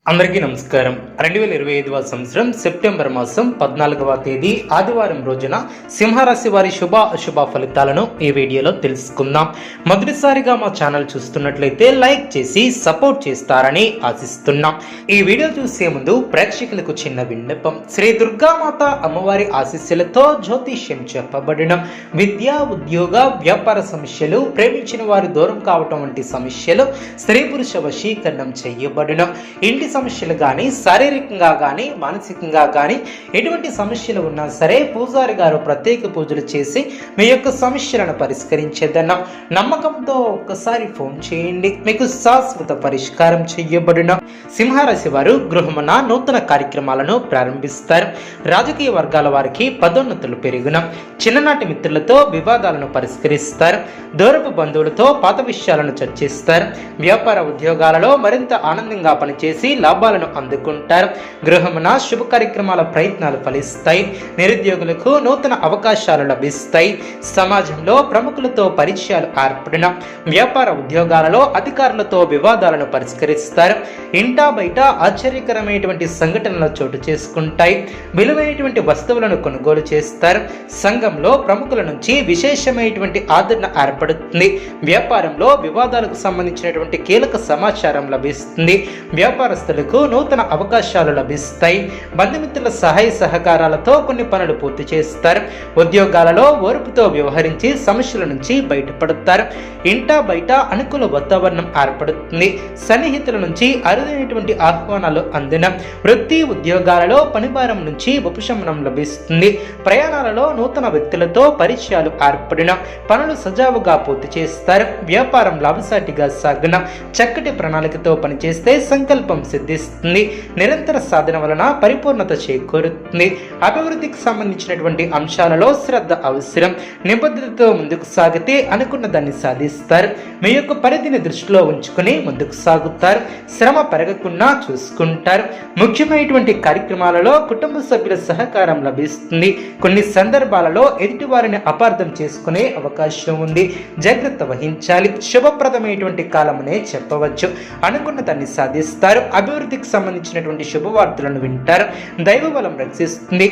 అందరికీ నమస్కారం. 2025వ సంవత్సరం సెప్టెంబర్ మాసం 14వ తేదీ ఆదివారం రోజున సింహరాశి వారి శుభ అశుభ ఫలితాలను ఈ వీడియోలో తెలుసుకుందాం. మొదటిసారిగా మా ఛానల్ చూస్తున్నట్లయితే లైక్ చేసి సపోర్ట్ చేస్తారని ఆశిస్తున్నాం. ఈ వీడియో చూసే ముందు ప్రేక్షకులకు చిన్న విన్నపం. శ్రీ దుర్గామాత అమ్మవారి ఆశీస్సులతో జ్యోతిష్యం చెప్పబడిన విద్య, ఉద్యోగ, వ్యాపార సమస్యలు, ప్రేమించిన వారు దూరం కావటం వంటి సమస్యలు, స్త్రీ పురుష వశీకరణం చేయబడిన ఇంటి సమస్యలు కానీ, శారీరకంగా కానీ, మానసికంగా కానీ ఎటువంటి సమస్యలు ఉన్నా సరే పూజారి గారు ప్రత్యేక పూజలు చేసి మీ యొక్క సమస్యలను పరిష్కరించేదన్న నమ్మకంతో ఒక్కసారి ఫోన్ చేయండి. మీకు శాశ్వత పరిష్కారం చేయబడిన సింహరాశి వారు గృహమున నూతన కార్యక్రమాలను ప్రారంభిస్తారు. రాజకీయ వర్గాల వారికి పదోన్నతులు పెరిగిన చిన్ననాటి మిత్రులతో వివాదాలను పరిష్కరిస్తారు. దూరపు బంధువులతో పాత విషయాలను చర్చిస్తారు. వ్యాపార ఉద్యోగాలలో మరింత ఆనందంగా పనిచేసి లాభాలను అందుకుంటారు. గృహమున శుభ కార్యక్రమాల ప్రయత్నాలు ఫలిస్తాయి. నిరుద్యోగులకు నూతన అవకాశాలు లభిస్తాయి. సమాజంలో ప్రముఖులతో పరిచయాలు ఏర్పడిన వ్యాపార ఉద్యోగాలలో అధికారులతో వివాదాలను పరిష్కరిస్తారు. ఇంటా బయట ఆశ్చర్యకరమైనటువంటి సంఘటనలు చోటు చేసుకుంటాయి. విలువైనటువంటి వస్తువులను కొనుగోలు చేస్తారు. సంఘంలో ప్రముఖుల నుంచి విశేషమైనటువంటి ఆదరణ ఏర్పడుతుంది. వ్యాపారంలో వివాదాలకు సంబంధించినటువంటి కీలక సమాచారం లభిస్తుంది. వ్యాపారస్తులకు నూతన అవకాశాలు లభిస్తాయి. బంధుమిత్రుల సహాయ సహకారాలతో కొన్ని పనులు పూర్తి చేస్తారు. ఉద్యోగాలలో ఓర్పుతో వ్యవహరించి సమస్యల నుంచి బయటపడతారు. ఇంటా బయట అనుకూల వాతావరణం ఏర్పడుతుంది. సన్నిహితుల నుంచి అరుదైనటువంటి ఆహ్వానాలు అందిన వృత్తి ఉద్యోగాలలో పనిభారం నుంచి ఉపశమనం లభిస్తుంది. ప్రయాణాలలో నూతన వ్యక్తులతో పరిచయాలు ఏర్పడిన పనులు సజావుగా పూర్తి చేస్తారు. వ్యాపారం లాభసాటిగా సాగిన చక్కటి ప్రణాళికతో పనిచేస్తే సంకల్పం సిద్ధిస్తుంది. నిరంతర సాధన వలన పరిపూర్ణత చేకూరుతుంది. అభివృద్ధికి సంబంధించినటువంటి అంశాలలో శ్రద్ధ అవసరం. నిబద్ధతతో ముందుకు సాగితే అనుకున్న దాన్ని సాధిస్తారు. మీ యొక్క పరిధిని దృష్టిలో ఉంచుకుని ముందుకు సాగుతారు. శ్రమ పెరగకుండా చూసుకుంటారు. ముఖ్యమైనటువంటి కార్యక్రమాలలో కుటుంబ సభ్యుల సహకారం లభిస్తుంది. కొన్ని సందర్భాలలో ఎదుటి వారిని అపార్థం చేసుకునే అవకాశం ఉంది. జాగ్రత్త వహించాలి. శుభప్రదమైనటువంటి కాలమనే చెప్పవచ్చు. అనుకున్న దాన్ని సాధిస్తారు. అభివృద్ధికి సంబంధించినటువంటి శుభవార్తలను వింటారు. దైవ బలం రక్షిస్తుంది.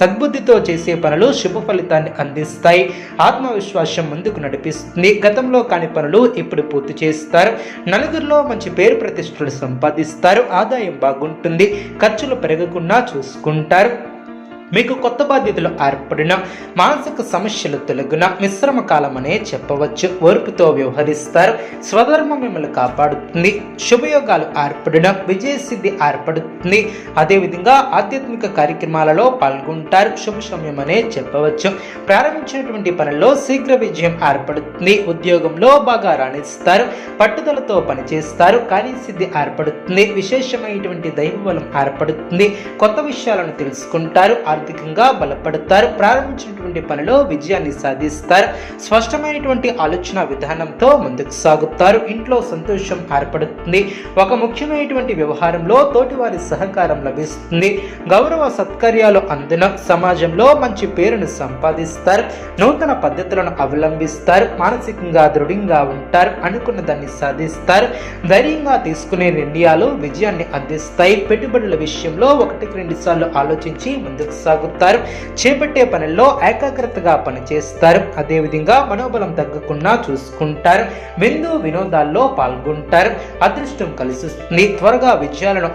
సద్బుద్ధితో చేసే పనులు శుభ ఫలితాన్ని అందిస్తాయి. ఆత్మవిశ్వాసం ముందుకు నడిపిస్తుంది. గతంలో కాని పనులు ఇప్పుడు పూర్తి చేస్తారు. నలుగురిలో మంచి పేరు ప్రతిష్టలు సంపాదిస్తారు. ఆదాయం బాగుంటుంది. ఖర్చులు పెరగకుండా చూసుకుంటారు. మీకు కొత్త బాధ్యతలు ఏర్పడిన మానసిక సమస్యలు తొలగిన మిశ్రమ కాలం అనే చెప్పవచ్చు. ఓర్పుతో వ్యవహరిస్తారు. స్వధర్మం మిమ్మల్ని కాపాడుతుంది. శుభయోగాలు ఏర్పడిన విజయసిద్ధి ఏర్పడుతుంది. అదేవిధంగా ఆధ్యాత్మిక కార్యక్రమాలలో పాల్గొంటారు. శుభ సమయం అనే చెప్పవచ్చు. ప్రారంభించినటువంటి పనుల్లో శీఘ్ర విజయం ఏర్పడుతుంది. ఉద్యోగంలో బాగా రాణిస్తారు. పట్టుదలతో పనిచేస్తారు. కార్యసిద్ధి ఏర్పడుతుంది. విశేషమైనటువంటి దైవ బలం ఏర్పడుతుంది. కొత్త విషయాలను తెలుసుకుంటారు. ఆర్థికంగా బలపడతారు. ప్రారంభించినటువంటి పనిలో విజయాన్ని సాధిస్తారు. స్పష్టమైనటువంటి ఆలోచన విధానంతో ముందుకు సాగుతారు. ఇంట్లో సంతోషం ఏర్పడుతుంది. ఒక ముఖ్యమైనటువంటి వ్యవహారంలో తోటివారి సహకారం లభిస్తుంది. గౌరవ సత్కార్యాలు అందిన సమాజంలో మంచి పేరును సంపాదిస్తారు. నూతన పద్ధతులను అవలంబిస్తారు. మానసికంగా దృఢంగా ఉంటారు. అనుకున్న దాన్ని సాధిస్తారు. ధైర్యంగా తీసుకునే నిర్ణయాలు విజయాన్ని అందిస్తాయి. పెట్టుబడుల విషయంలో 1-2 సార్లు ఆలోచించి ముందుకు సాగుతారు. చేపట్టే పనుల్లో ఏకాగ్రతగా పనిచేస్తారు. అదేవిధంగా మనోబలం తగ్గకుండా చూసుకుంటారు. విందు వినోదాల్లో పాల్గొంటారు. అదృష్టం కలిసి త్వరగా విజయాలను